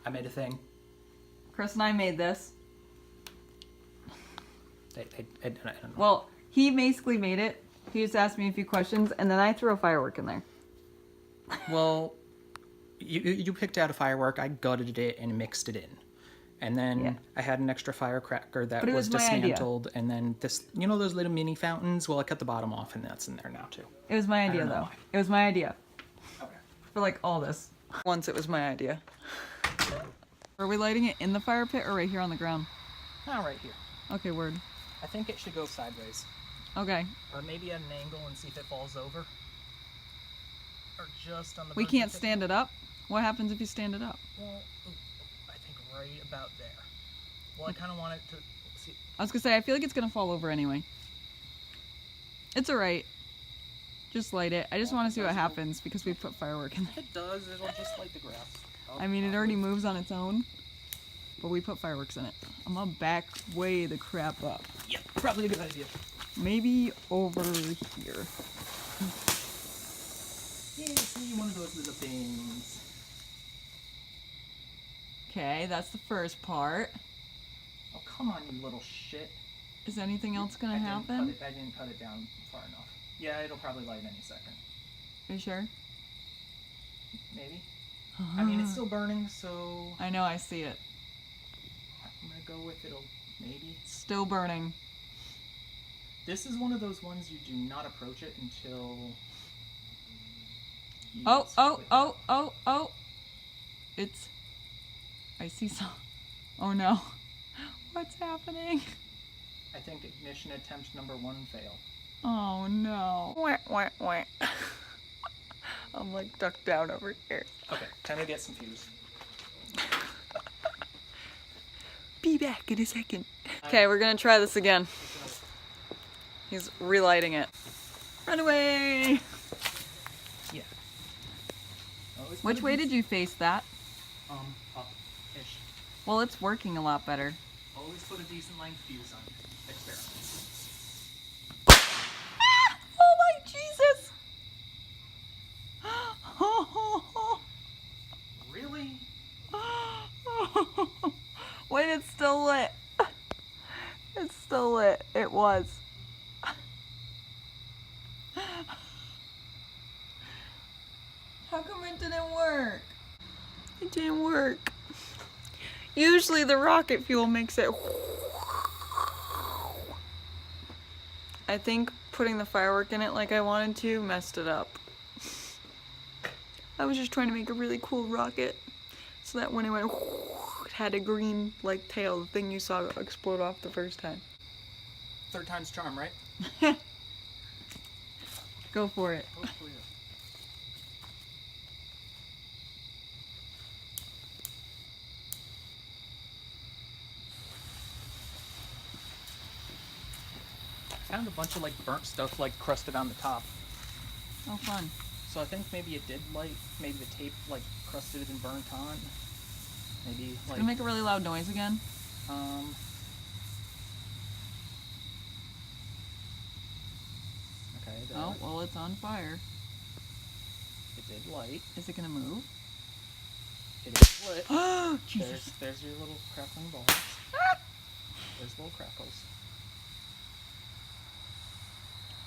I made a thing. Chris and I made this. I don't know. Well, he basically made it. He just asked me a few questions, and then I threw a firework in there. Well, you picked out a firework. I gutted it and mixed it in. And then I had an extra firecracker that was dismantled. And then this, you know those little mini fountains? Well, I cut the bottom off, and that's in there now, too. It was my idea, though. Why. It was my idea. Okay. For, like, all this. Once it was my idea. Are we lighting it in the fire pit or right here on the ground? Not right here. Okay, word. I think it should go sideways. Okay. Or maybe at an angle and see if it falls over. Or just on the... We can't stand it up? What happens if you stand it up? Well, I think right about there. Well, I kind of want it to... See. I was gonna say, I feel like it's gonna fall over anyway. It's alright. Just light it. I just want to see what happens because we put firework in there. If it does, it'll just light the grass. I mean, it already moves on its own. But we put fireworks in it. I'm gonna back way the crap up. Yeah, probably a good idea. Maybe over here. Yeah, see, one of those little things. Okay, that's the first part. Oh, come on, you little shit. Is anything else gonna happen? I didn't cut it down far enough. Yeah, it'll probably light any second. Are you sure? Maybe. I mean, it's still burning, so... I know, I see it. I'm gonna go with it'll... maybe. Still burning. This is one of those ones you do not approach it until... Oh! It's... I see some... Oh no. What's happening? I think ignition attempt number 1 failed. Oh no. Wah. I'm like ducked down over here. Okay, time to get some fuse. Be back in a second. Okay, we're gonna try this again. He's relighting it. Run away! Yeah. Which way did you face that? Up-ish. Well, it's working a lot better. Always put a decent length fuse on experiments. Oh my Jesus! Really? Wait, it's still lit. It's still lit. It was. How come it didn't work? It didn't work. Usually the rocket fuel makes it... I think putting the firework in it like I wanted to messed it up. I was just trying to make a really cool rocket so that when it went, it had a green like tail, the thing you saw explode off the first time. Third time's charm, right? Go for it. Hopefully. I found a bunch of like burnt stuff like crusted on the top. Oh, fun. So I think maybe it did light, maybe the tape like crusted and burnt on. Maybe like... Gonna make a really loud noise again? Okay, there. Oh, well, it's on fire. It did light. Is it gonna move? It is lit. Oh, Jesus. There's your little crackling balls. There's little crackles.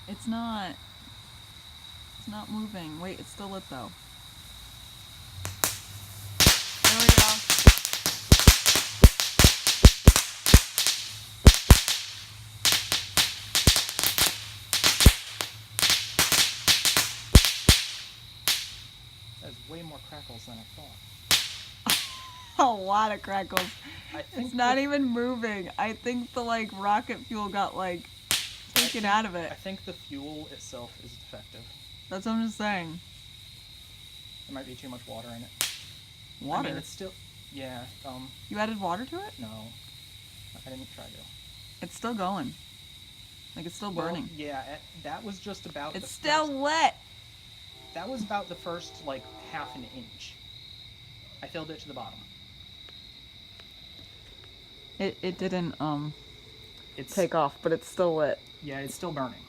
It's not moving. Wait, it's still lit though. There we go. There's way more crackles than I thought. A lot of crackles. I think It's not even moving. I think the like rocket fuel got like taken out of it. I think the fuel itself is defective. That's what I'm just saying. There might be too much water in it. Water? I mean, it's still... Yeah, You added water to it? no. I didn't try to. It's still going. Like it's still burning. Well, yeah, that was just about It's still lit! That was about the first, like, half an inch. I filled it to the bottom. It didn't, It's... take off, but it's still lit. Yeah, it's still burning.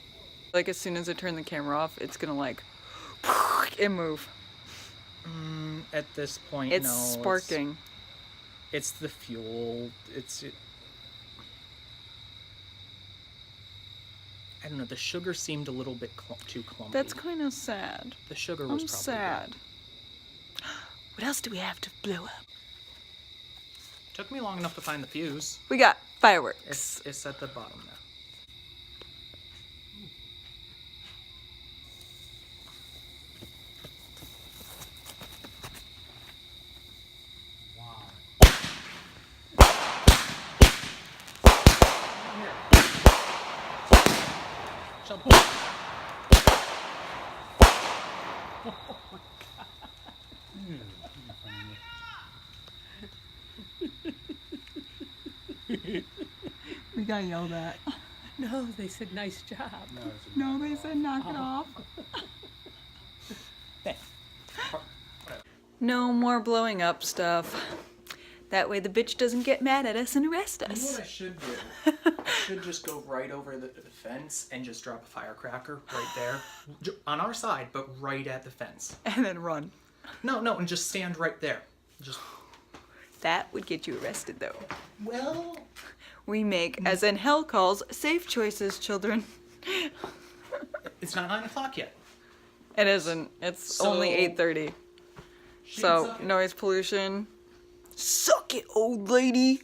Like as soon as I turn the camera off, it's gonna like, and move. At this point, It's no. sparking. It's the fuel. I don't know. The sugar seemed a little bit too clumpy. That's kind of sad. The sugar was probably sad. bad. What else do we have to blow up? Took me long enough to find the fuse. We got fireworks. It's at the bottom now. We got yelled at. No, they said nice job. No, they said knock it off. No more blowing up stuff. That way the bitch doesn't get mad at us and arrest us. You know what I should do? I should just go right over the fence and just drop a firecracker right there. On our side, but right at the fence. And then run. No, and just stand right there. Just. That would get you arrested though. Well. We make, as in hell calls, safe choices, children. It's not 9 o'clock yet. It isn't. It's only 8:30. So, noise pollution. Suck it, old lady.